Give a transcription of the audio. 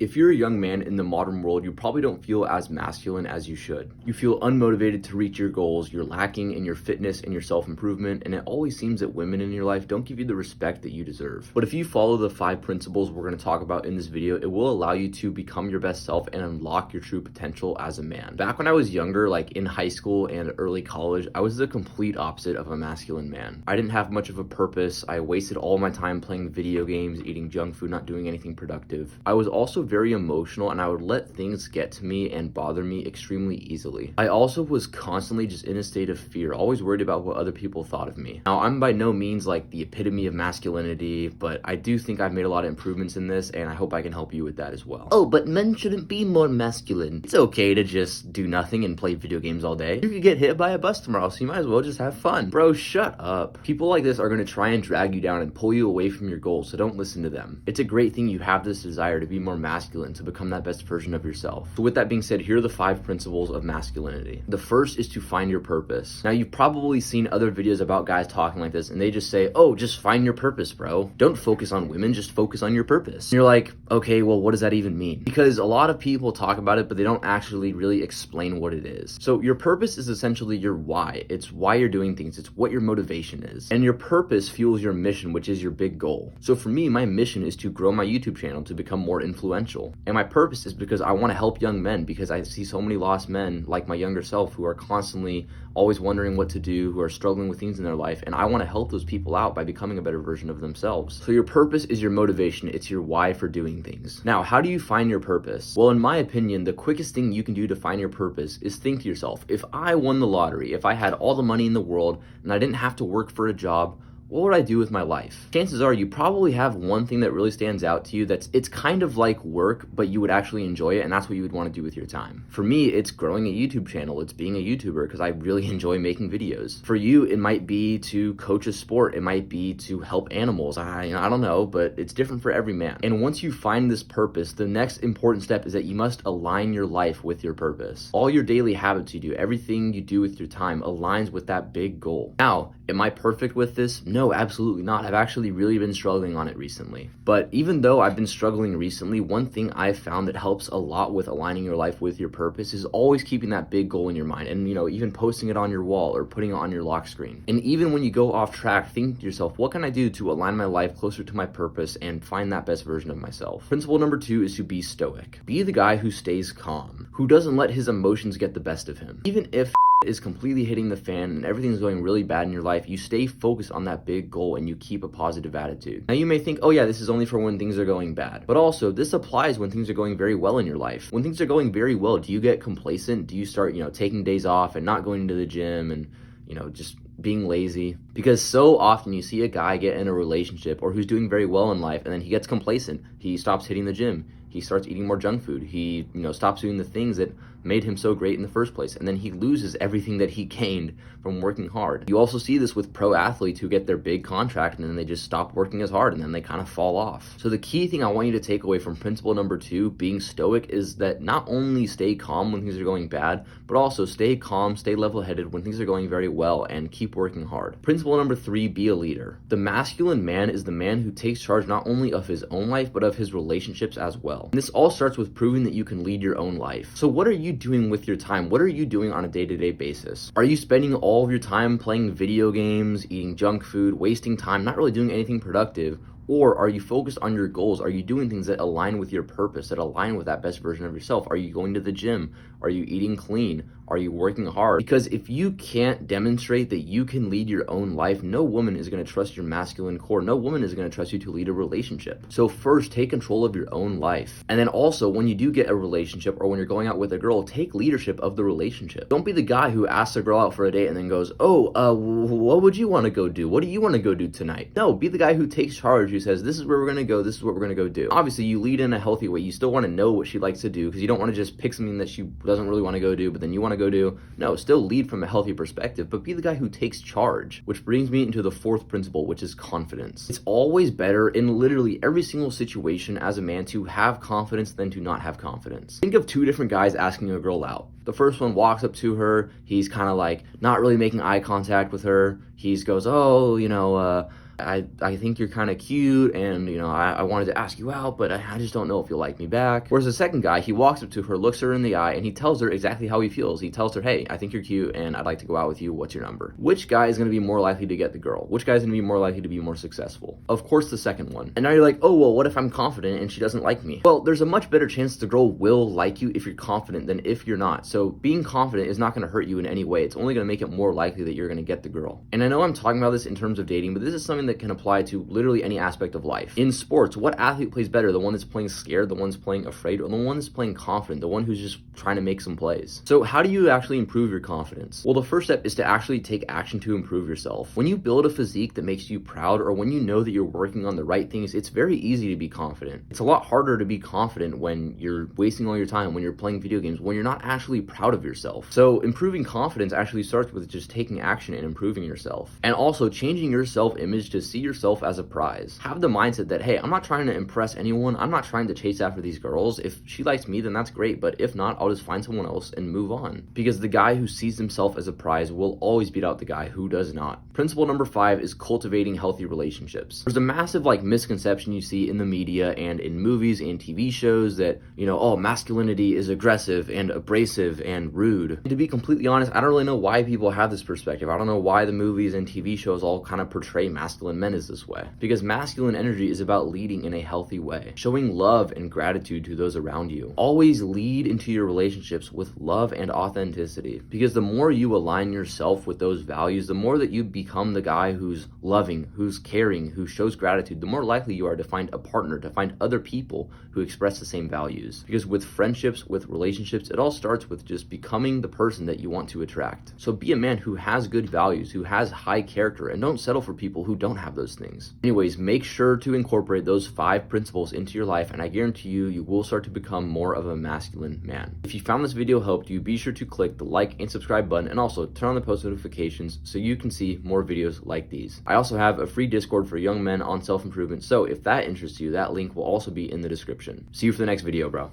If you're a young man in the modern world, you probably don't feel as masculine as you should. You feel unmotivated to reach your goals, you're lacking in your fitness and your self-improvement, and it always seems that women in your life don't give you the respect that you deserve. But if you follow the 5 principles we're going to talk about in this video, it will allow you to become your best self and unlock your true potential as a man. Back when I was younger, like in high school and early college, I was the complete opposite of a masculine man. I didn't have much of a purpose. I wasted all my time playing video games, eating junk food, not doing anything productive. I was also very emotional, and I would let things get to me and bother me extremely easily. I also was constantly just in a state of fear, always worried about what other people thought of me. Now, I'm by no means like the epitome of masculinity, but I do think I've made a lot of improvements in this, and I hope I can help you with that as well. Oh, but men shouldn't be more masculine. It's okay to just do nothing and play video games all day. You could get hit by a bus tomorrow, so you might as well just have fun. Bro, shut up. People like this are going to try and drag you down and pull you away from your goals, so don't listen to them. It's a great thing you have this desire to be more masculine, to become that best version of yourself. So with that being said, here are the 5 principles of masculinity. The first is to find your purpose. Now, you've probably seen other videos about guys talking like this, and they just say, oh, just find your purpose, bro. Don't focus on women, just focus on your purpose. And you're like, okay, well, what does that even mean? Because a lot of people talk about it, but they don't actually really explain what it is. So your purpose is essentially your why. It's why you're doing things. It's what your motivation is. And your purpose fuels your mission, which is your big goal. So for me, my mission is to grow my YouTube channel to become more influential. And my purpose is because I want to help young men, because I see so many lost men like my younger self who are constantly always wondering what to do, who are struggling with things in their life, and I want to help those people out by becoming a better version of themselves. So your purpose is your motivation. It's your why for doing things. Now, how do you find your purpose? Well, in my opinion, the quickest thing you can do to find your purpose is think to yourself, if I won the lottery, if I had all the money in the world and I didn't have to work for a job, what would I do with my life? Chances are you probably have one thing that really stands out to you it's kind of like work, but you would actually enjoy it, and that's what you would want to do with your time. For me, it's growing a YouTube channel. It's being a YouTuber because I really enjoy making videos. For you, it might be to coach a sport. It might be to help animals. I don't know, but it's different for every man. And once you find this purpose, the next important step is that you must align your life with your purpose. All your daily habits you do, everything you do with your time aligns with that big goal. Now, am I perfect with this? No, absolutely not. I've actually really been struggling on it recently. But even though I've been struggling recently, one thing I've found that helps a lot with aligning your life with your purpose is always keeping that big goal in your mind, and even posting it on your wall or putting it on your lock screen. And even when you go off track, think to yourself, what can I do to align my life closer to my purpose and find that best version of myself? Principle number 2 is to be stoic. Be the guy who stays calm, who doesn't let his emotions get the best of him. Even if is completely hitting the fan and everything's going really bad in your life, you stay focused on that big goal and you keep a positive attitude. Now, you may think, oh yeah, this is only for when things are going bad. But also, this applies when things are going very well in your life. When things are going very well, do you get complacent? Do you start, taking days off and not going to the gym and, just being lazy? Because so often you see a guy get in a relationship or who's doing very well in life, and then he gets complacent. He stops hitting the gym. He starts eating more junk food. He, stops doing the things that made him so great in the first place. And then he loses everything that he gained from working hard. You also see this with pro athletes who get their big contract and then they just stop working as hard and then they kind of fall off. So the key thing I want you to take away from principle number 2, being stoic, is that not only stay calm when things are going bad, but also stay calm, stay level-headed when things are going very well, and keep working hard. Principle number 3, be a leader. The masculine man is the man who takes charge not only of his own life, but of his relationships as well. And this all starts with proving that you can lead your own life. So what are you doing with your time? What are you doing on a day-to-day basis? Are you spending all of your time playing video games, eating junk food, wasting time, not really doing anything productive? Or are you focused on your goals? Are you doing things that align with your purpose, that align with that best version of yourself? Are you going to the gym? Are you eating clean? Are you working hard? Because if you can't demonstrate that you can lead your own life, no woman is going to trust your masculine core. No woman is going to trust you to lead a relationship. So first, take control of your own life. And then also, when you do get a relationship or when you're going out with a girl, take leadership of the relationship. Don't be the guy who asks a girl out for a date and then goes, what would you want to go do? What do you want to go do tonight? No, be the guy who takes charge, who says, this is where we're going to go. This is what we're going to go do. Obviously, you lead in a healthy way. You still want to know what she likes to do, because you don't want to just pick something that she doesn't really want to go do, but then you want to go do. No, still lead from a healthy perspective, but be the guy who takes charge. Which brings me into the 4th principle, which is confidence. It's always better in literally every single situation as a man to have confidence than to not have confidence. Think of 2 different guys asking a girl out. The first one walks up to her. He's kind of like not really making eye contact with her. He goes, I think you're kind of cute, and I wanted to ask you out, but I just don't know if you'll like me back. Whereas the second guy, he walks up to her, looks her in the eye, and he tells her exactly how he feels. He tells her, hey, I think you're cute and I'd like to go out with you. What's your number? Which guy is going to be more likely to get the girl? Which guy is going to be more likely to be more successful? Of course, the second one. And now you're like, oh, well, what if I'm confident and she doesn't like me? Well, there's a much better chance the girl will like you if you're confident than if you're not. So being confident is not going to hurt you in any way. It's only going to make it more likely that you're going to get the girl. And I know I'm talking about this in terms of dating, but this is something that can apply to literally any aspect of life. In sports, what athlete plays better? The one that's playing scared, the one that's playing afraid, or the one that's playing confident, the one who's just trying to make some plays? So how do you actually improve your confidence? Well, the first step is to actually take action to improve yourself. When you build a physique that makes you proud, or when you know that you're working on the right things, it's very easy to be confident. It's a lot harder to be confident when you're wasting all your time, when you're playing video games, when you're not actually proud of yourself. So improving confidence actually starts with just taking action and improving yourself. And also changing your self-image to see yourself as a prize. Have the mindset that, hey, I'm not trying to impress anyone. I'm not trying to chase after these girls. If she likes me, then that's great. But if not, I'll just find someone else and move on. Because the guy who sees himself as a prize will always beat out the guy who does not. Principle number 5 is cultivating healthy relationships. There's a massive misconception you see in the media and in movies and TV shows that, oh, masculinity is aggressive and abrasive and rude. And to be completely honest, I don't really know why people have this perspective. I don't know why the movies and TV shows all kind of portray masculine men as this way. Because masculine energy is about leading in a healthy way, showing love and gratitude to those around you. Always lead into your relationships with love and authenticity. Because the more you align yourself with those values, the more that you become the guy who's loving, who's caring, who shows gratitude, the more likely you are to find a partner, to find other people who express the same values. Because with friendships, with relationships, it all starts with just becoming the person that you want to attract. So be a man who has good values, who has high character, and don't settle for people who don't have those things. Anyways, make sure to incorporate those 5 principles into your life, and I guarantee you will start to become more of a masculine man. If you found this video helped you, be sure to click the like and subscribe button, and also turn on the post notifications so you can see more videos like these. I also have a free Discord for young men on self-improvement, so if that interests you, that link will also be in the description. See you for the next video, bro.